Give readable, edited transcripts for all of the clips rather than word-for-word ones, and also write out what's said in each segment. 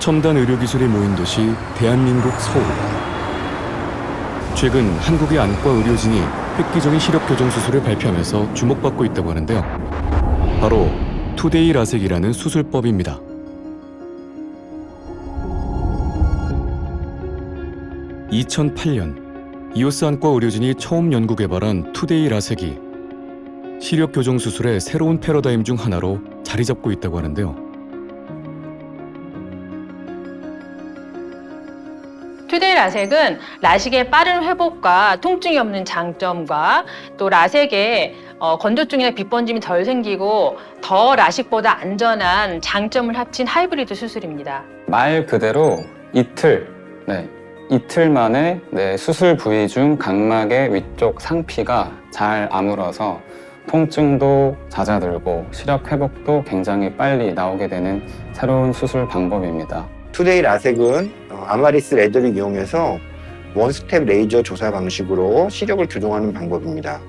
첨단 의료기술이 모인 도시 대한민국 서울. 최근 한국의 안과 의료진이 획기적인 시력 교정 수술을 발표하면서 주목받고 있다고 하는데요. 바로 투데이 라섹이라는 수술법입니다. (2008년) 이오스 안과 의료진이 처음 연구 개발한 투데이 라섹이 시력 교정 수술의 새로운 패러다임 중 하나로 자리 잡고 있다고 하는데요. 투데이 라섹은 라식의 빠른 회복과 통증이 없는 장점과 또 라섹의 건조증이나 빛번짐이 덜 생기고 더 라식보다 안전한 장점을 합친 하이브리드 수술입니다. 말 그대로 이틀 만에 수술 부위 중 각막의 위쪽 상피가 잘 아물어서 통증도 잦아들고 시력 회복도 굉장히 빨리 나오게 되는 새로운 수술 방법입니다. 투데이 라섹은 아마리스 레더를 이용해서 원스텝 레이저 조사 방식으로 시력을 교정하는 방법입니다.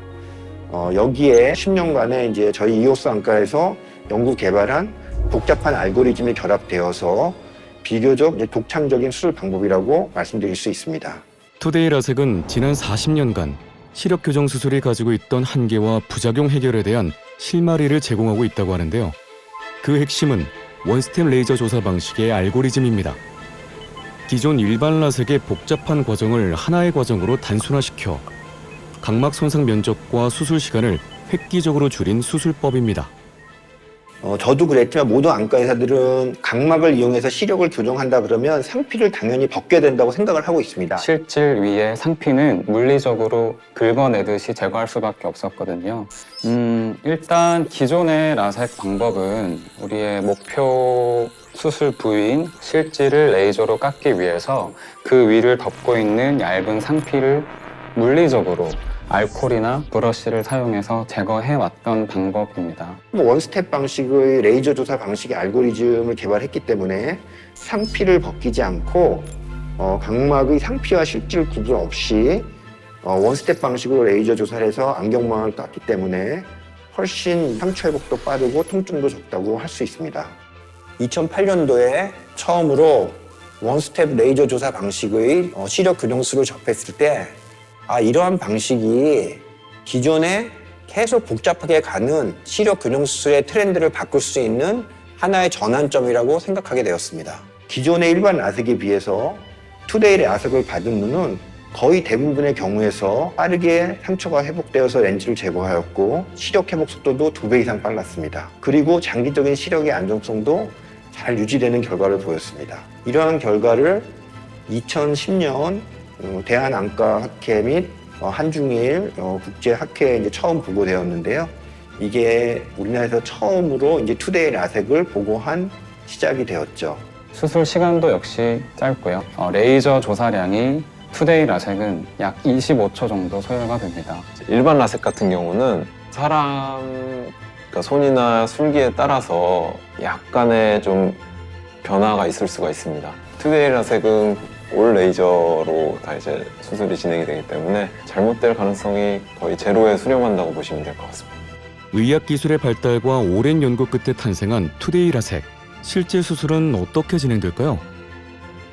여기에 10년간의 이제 저희 이오스 안과에서 연구 개발한 복잡한 알고리즘이 결합되어서 비교적 독창적인 수술 방법이라고 말씀드릴 수 있습니다. 투데이 라섹은 지난 40년간 시력 교정 수술이 가지고 있던 한계와 부작용 해결에 대한 실마리를 제공하고 있다고 하는데요. 그 핵심은 원스텝 레이저 조사 방식의 알고리즘입니다. 기존 일반 라섹의 복잡한 과정을 하나의 과정으로 단순화시켜 각막 손상 면적과 수술 시간을 획기적으로 줄인 수술법입니다. 저도 그랬지만 모든 안과 의사들은 각막을 이용해서 시력을 교정한다 그러면 상피를 당연히 벗겨야 된다고 생각을 하고 있습니다. 실질 위의 상피는 물리적으로 긁어내듯이 제거할 수밖에 없었거든요. 일단 기존의 라섹 방법은 우리의 목표 수술 부위인 실질을 레이저로 깎기 위해서 그 위를 덮고 있는 얇은 상피를 물리적으로 알코올이나 브러쉬를 사용해서 제거해왔던 방법입니다. 원스텝 방식의 레이저 조사 방식의 알고리즘을 개발했기 때문에 상피를 벗기지 않고 각막의 상피와 실질 구분 없이 원스텝 방식으로 레이저 조사를 해서 안경망을 깎기 때문에 훨씬 상처 회복도 빠르고 통증도 적다고 할 수 있습니다. 2008년도에 처음으로 원스텝 레이저 조사 방식의 시력 교정술을 접했을 때 이러한 방식이 기존에 계속 복잡하게 가는 시력 교정 수술의 트렌드를 바꿀 수 있는 하나의 전환점이라고 생각하게 되었습니다. 기존의 일반 라섹에 비해서 투데이 라섹을 받은 눈은 거의 대부분의 경우에서 빠르게 상처가 회복되어서 렌즈를 제거하였고 시력 회복 속도도 2배 이상 빨랐습니다. 그리고 장기적인 시력의 안정성도 잘 유지되는 결과를 보였습니다. 이러한 결과를 2010년 대한안과학회 및 한중일 국제학회에 이제 처음 보고되었는데요. 이게 우리나라에서 처음으로 이제 투데이 라섹을 보고한 시작이 되었죠. 수술 시간도 역시 짧고요. 레이저 조사량이 투데이 라섹은 약 25초 정도 소요가 됩니다. 일반 라섹 같은 경우는 사람 손이나 술기에 따라서 약간의 좀 변화가 있을 수가 있습니다. 투데이 라섹은 올 레이저로 다 이제 수술이 진행이 되기 때문에 잘못될 가능성이 거의 제로에 수렴한다고 보시면 될 것 같습니다. 의학 기술의 발달과 오랜 연구 끝에 탄생한 투데이 라섹. 실제 수술은 어떻게 진행될까요?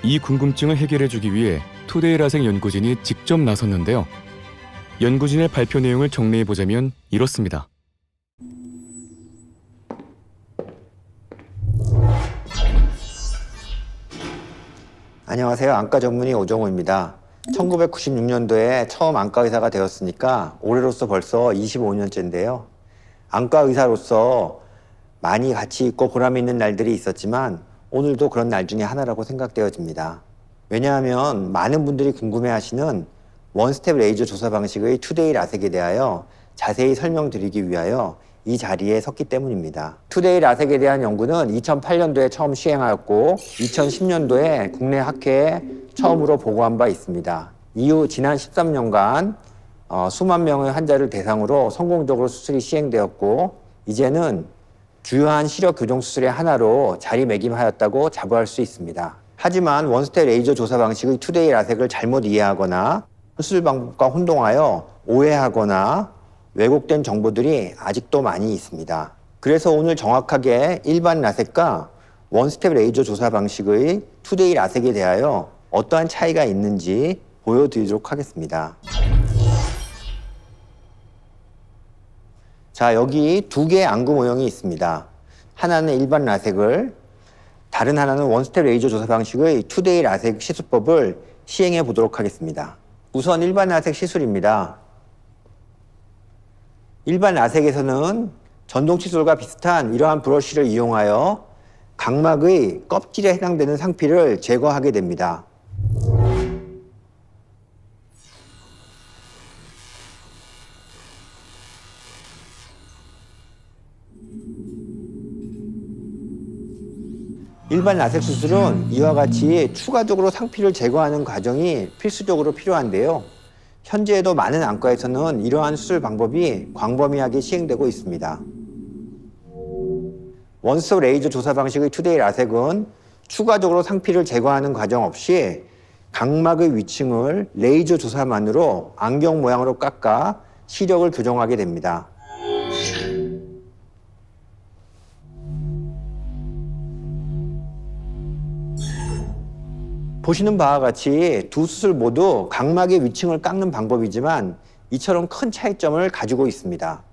이 궁금증을 해결해주기 위해 투데이 라섹 연구진이 직접 나섰는데요. 연구진의 발표 내용을 정리해보자면 이렇습니다. 안녕하세요. 안과 전문의 오정호입니다. 1996년도에 처음 안과 의사가 되었으니까 올해로서 벌써 25년째인데요. 안과 의사로서 많이 가치 있고 보람 있는 날들이 있었지만 오늘도 그런 날 중에 하나라고 생각되어집니다. 왜냐하면 많은 분들이 궁금해하시는 원스텝 레이저 조사 방식의 투데이 라섹에 대하여 자세히 설명드리기 위하여 이 자리에 섰기 때문입니다. 투데이 라섹에 대한 연구는 2008년도에 처음 시행하였고 2010년도에 국내 학회에 처음으로 보고한 바 있습니다. 이후 지난 13년간 수만 명의 환자를 대상으로 성공적으로 수술이 시행되었고 이제는 주요한 시력 교정 수술의 하나로 자리매김하였다고 자부할 수 있습니다. 하지만 원스텝 레이저 조사 방식의 투데이 라섹을 잘못 이해하거나 수술 방법과 혼동하여 오해하거나 왜곡된 정보들이 아직도 많이 있습니다. 그래서 오늘 정확하게 일반 라섹과 원스텝 레이저 조사 방식의 투데이 라섹에 대하여 어떠한 차이가 있는지 보여드리도록 하겠습니다. 자, 여기 두 개의 안구 모형이 있습니다. 하나는 일반 라섹을, 다른 하나는 원스텝 레이저 조사 방식의 투데이 라섹 시술법을 시행해 보도록 하겠습니다. 우선 일반 라섹 시술입니다. 일반 라섹에서는 전동 칫솔과 비슷한 이러한 브러쉬를 이용하여 각막의 껍질에 해당되는 상피를 제거하게 됩니다. 일반 라섹 수술은 이와 같이 추가적으로 상피를 제거하는 과정이 필수적으로 필요한데요. 현재에도 많은 안과에서는 이러한 수술 방법이 광범위하게 시행되고 있습니다. 원스톱 레이저 조사 방식의 투데이 라섹은 추가적으로 상피를 제거하는 과정 없이 각막의 위층을 레이저 조사만으로 안경 모양으로 깎아 시력을 교정하게 됩니다. 보시는 바와 같이 두 수술 모두 각막의 위층을 깎는 방법이지만 이처럼 큰 차이점을 가지고 있습니다.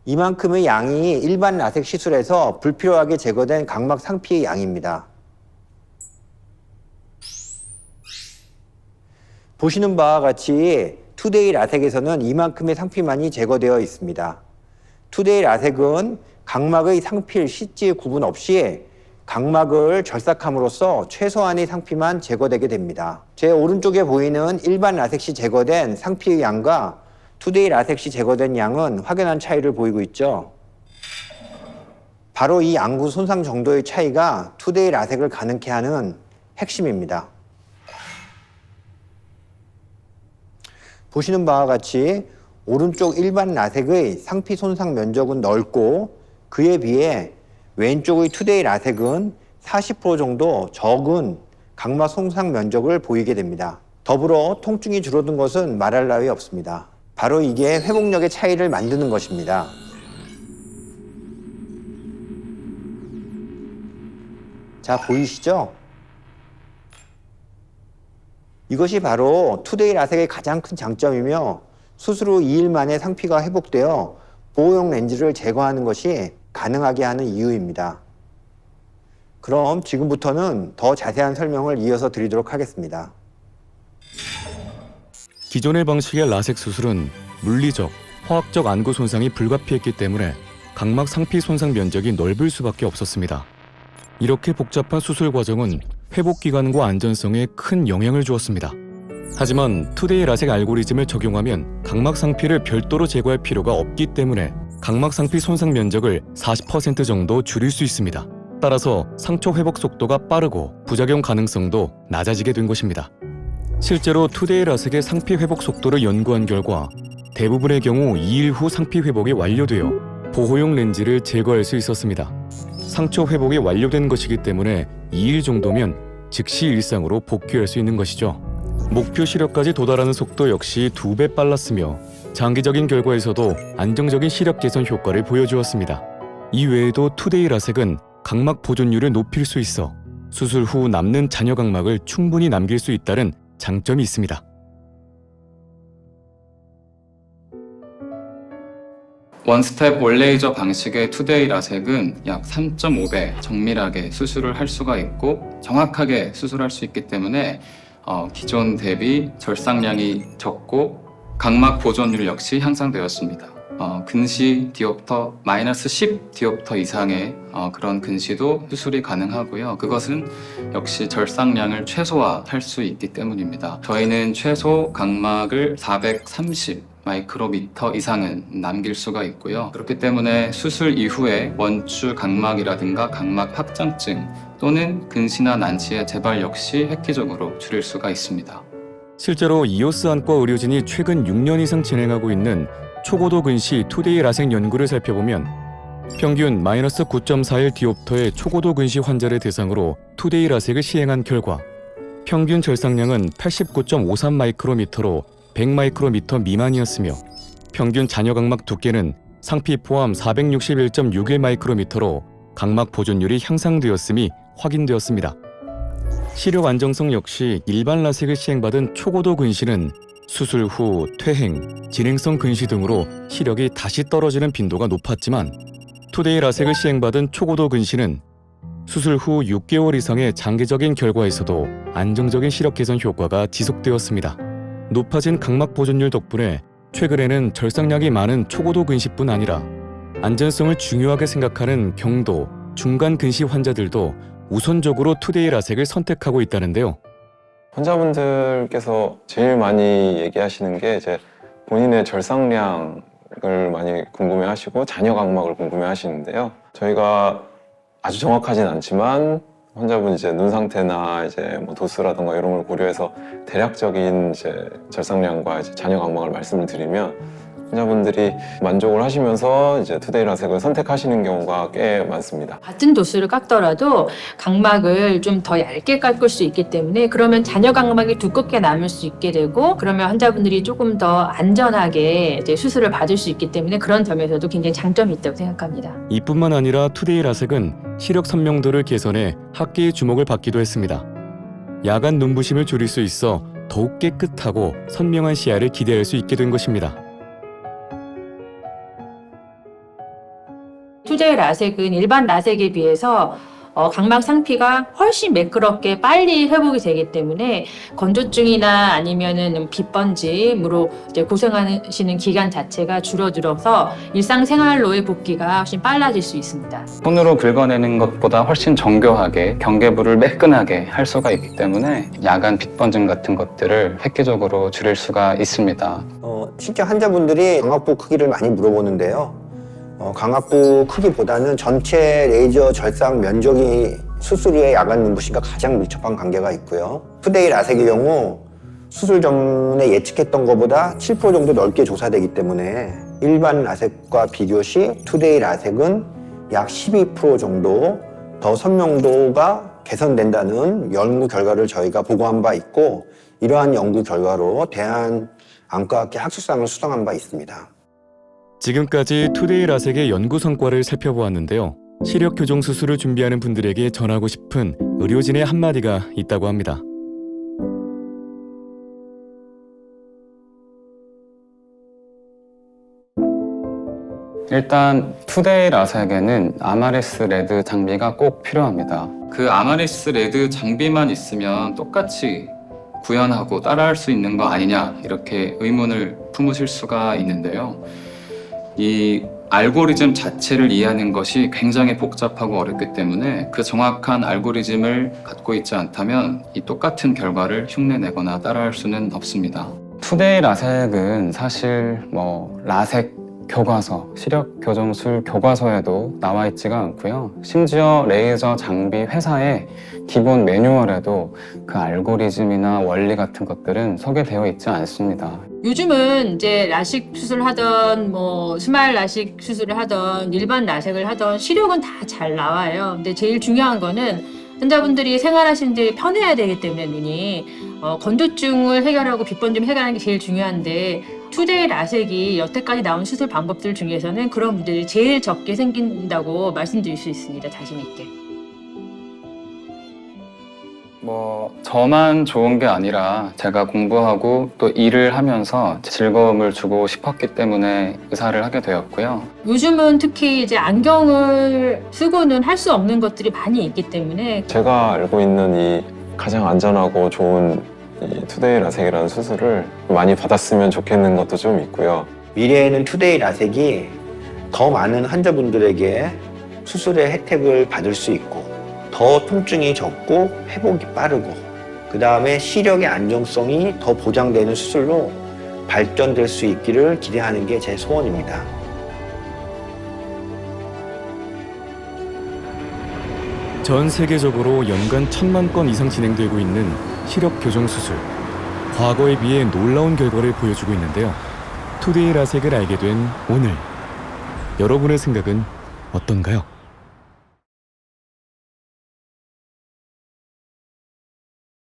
이만큼의 양이 일반 라섹 시술에서 불필요하게 제거된 각막 상피의 양입니다. 보시는 바와 같이 투데이 라섹에서는 이만큼의 상피만이 제거되어 있습니다. 투데이 라섹은 각막의 상필, 실질 구분 없이 각막을 절삭함으로써 최소한의 상피만 제거되게 됩니다. 제 오른쪽에 보이는 일반 라섹 시 제거된 상피의 양과 투데이 라섹 시 제거된 양은 확연한 차이를 보이고 있죠. 바로 이 안구 손상 정도의 차이가 투데이 라섹을 가능케 하는 핵심입니다. 보시는 바와 같이 오른쪽 일반 라섹의 상피 손상 면적은 넓고 그에 비해 왼쪽의 투데이 라섹은 40% 정도 적은 각막 손상 면적을 보이게 됩니다. 더불어 통증이 줄어든 것은 말할 나위 없습니다. 바로 이게 회복력의 차이를 만드는 것입니다. 자, 보이시죠? 이것이 바로 투데이 라섹의 가장 큰 장점이며 수술 후 2일 만에 상피가 회복되어 보호용 렌즈를 제거하는 것이 가능하게 하는 이유입니다. 그럼 지금부터는 더 자세한 설명을 이어서 드리도록 하겠습니다. 기존의 방식의 라섹 수술은 물리적, 화학적 안구 손상이 불가피했기 때문에 각막 상피 손상 면적이 넓을 수밖에 없었습니다. 이렇게 복잡한 수술 과정은 회복 기간과 안전성에 큰 영향을 주었습니다. 하지만 투데이 라섹 알고리즘을 적용하면 각막 상피를 별도로 제거할 필요가 없기 때문에 각막 상피 손상 면적을 40% 정도 줄일 수 있습니다. 따라서 상처 회복 속도가 빠르고 부작용 가능성도 낮아지게 된 것입니다. 실제로 투데이 라섹의 상피 회복 속도를 연구한 결과 대부분의 경우 2일 후 상피 회복이 완료되어 보호용 렌즈를 제거할 수 있었습니다. 상처 회복이 완료된 것이기 때문에 2일 정도면 즉시 일상으로 복귀할 수 있는 것이죠. 목표 시력까지 도달하는 속도 역시 2배 빨랐으며 장기적인 결과에서도 안정적인 시력 개선 효과를 보여주었습니다. 이외에도 투데이 라섹은 각막 보존율을 높일 수 있어 수술 후 남는 잔여 각막을 충분히 남길 수 있다는 장점이 있습니다. 원스텝 올레이저 방식의 투데이 라섹은 약 3.5배 정밀하게 수술을 할 수가 있고 정확하게 수술할 수 있기 때문에 기존 대비 절삭량이 적고 각막 보존율 역시 향상되었습니다. 근시 디옵터 마이너스 10 디옵터 이상의 그런 근시도 수술이 가능하고요. 그것은 역시 절삭량을 최소화할 수 있기 때문입니다. 저희는 최소 각막을 430 마이크로미터 이상은 남길 수가 있고요. 그렇기 때문에 수술 이후에 원추 각막이라든가 각막 확장증 또는 근시나 난치의 재발 역시 획기적으로 줄일 수가 있습니다. 실제로 이오스 안과 의료진이 최근 6년 이상 진행하고 있는 초고도 근시 투데이 라섹 연구를 살펴보면 평균 마이너스 9.41 디옵터의 초고도 근시 환자를 대상으로 투데이 라섹을 시행한 결과 평균 절삭량은 89.53 마이크로미터로 100 마이크로미터 미만이었으며 평균 잔여 각막 두께는 상피 포함 461.61 마이크로미터로 각막 보존율이 향상되었음이 확인되었습니다. 시력 안정성 역시 일반 라섹을 시행받은 초고도 근시는 수술 후 퇴행, 진행성 근시 등으로 시력이 다시 떨어지는 빈도가 높았지만 투데이 라섹을 시행받은 초고도 근시는 수술 후 6개월 이상의 장기적인 결과에서도 안정적인 시력 개선 효과가 지속되었습니다. 높아진 각막 보존율 덕분에 최근에는 절삭량이 많은 초고도 근시뿐 아니라 안전성을 중요하게 생각하는 경도, 중간 근시 환자들도 우선적으로 투데이 라섹을 선택하고 있다는데요. 환자분들께서 제일 많이 얘기하시는 게 이제 본인의 절삭량을 많이 궁금해하시고 잔여 각막을 궁금해하시는데요. 저희가 아주 정확하진 않지만 환자분 이제 눈 상태나 이제 뭐 도수라든가 이런 걸 고려해서 대략적인 이제 절삭량과 이제 잔여 각막을 말씀을 드리면 환자분들이 만족을 하시면서 이제 투데이 라섹을 선택하시는 경우가 꽤 많습니다. 같은 도수를 깎더라도 각막을 좀 더 얇게 깎을 수 있기 때문에 그러면 잔여 각막이 두껍게 남을 수 있게 되고 그러면 환자분들이 조금 더 안전하게 이제 수술을 받을 수 있기 때문에 그런 점에서도 굉장히 장점이 있다고 생각합니다. 이뿐만 아니라 투데이 라섹은 시력 선명도를 개선해 학계의 주목을 받기도 했습니다. 야간 눈부심을 줄일 수 있어 더욱 깨끗하고 선명한 시야를 기대할 수 있게 된 것입니다. 투데이 라섹은 일반 라섹에 비해서 각막 상피가 훨씬 매끄럽게 빨리 회복이 되기 때문에 건조증이나 아니면은 빗번짐으로 이제 고생하시는 기간 자체가 줄어들어서 일상생활로의 복귀가 훨씬 빨라질 수 있습니다. 손으로 긁어내는 것보다 훨씬 정교하게 경계부를 매끈하게 할 수가 있기 때문에 야간 빗번짐 같은 것들을 획기적으로 줄일 수가 있습니다. 실제 환자분들이 강압부 크기를 많이 물어보는데요. 강압부 크기보다는 전체 레이저 절삭 면적이 수술 후의 야간 눈부심과 가장 밀접한 관계가 있고요. 투데이 라섹의 경우 수술 전에 예측했던 것보다 7% 정도 넓게 조사되기 때문에 일반 라섹과 비교 시 투데이 라섹은 약 12% 정도 더 선명도가 개선된다는 연구 결과를 저희가 보고한 바 있고 이러한 연구 결과로 대한안과학회 학술상을 수상한 바 있습니다. 지금까지 투데이 라섹의 연구 성과를 살펴보았는데요. 시력 교정 수술을 준비하는 분들에게 전하고 싶은 의료진의 한마디가 있다고 합니다. 일단 투데이 라섹에는 아마레스 레드 장비가 꼭 필요합니다. 그 아마레스 레드 장비만 있으면 똑같이 구현하고 따라할 수 있는 거 아니냐 이렇게 의문을 품으실 수가 있는데요. 이 알고리즘 자체를 이해하는 것이 굉장히 복잡하고 어렵기 때문에 그 정확한 알고리즘을 갖고 있지 않다면 이 똑같은 결과를 흉내내거나 따라할 수는 없습니다. 투데이 라섹은 사실 라섹 교과서, 시력 교정술 교과서에도 나와 있지가 않고요. 심지어 레이저 장비 회사의 기본 매뉴얼에도 그 알고리즘이나 원리 같은 것들은 소개되어 있지 않습니다. 요즘은 이제 라식 수술을 하던 스마일 라식 수술을 하던 일반 라섹을 하던 시력은 다 잘 나와요. 근데 제일 중요한 거는 환자분들이 생활하시는데 편해야 되기 때문에 눈이 건조증을 해결하고 빗번짐 해결하는 게 제일 중요한데 투데이 라섹이 여태까지 나온 수술 방법들 중에서는 그런 문제들이 제일 적게 생긴다고 말씀드릴 수 있습니다. 자신 있게. 저만 좋은 게 아니라 제가 공부하고 또 일을 하면서 즐거움을 주고 싶었기 때문에 의사를 하게 되었고요. 요즘은 특히 이제 안경을 쓰고는 할 수 없는 것들이 많이 있기 때문에 제가 알고 있는 이 가장 안전하고 좋은 이 투데이 라섹이라는 수술을 많이 받았으면 좋겠는 것도 좀 있고요. 미래에는 투데이 라섹이 더 많은 환자분들에게 수술의 혜택을 받을 수 있고 더 통증이 적고 회복이 빠르고 그 다음에 시력의 안정성이 더 보장되는 수술로 발전될 수 있기를 기대하는 게 제 소원입니다. 전 세계적으로 연간 1000만 건 이상 진행되고 있는 시력 교정 수술. 과거에 비해 놀라운 결과를 보여주고 있는데요. 투데이 라섹을 알게 된 오늘, 여러분의 생각은 어떤가요?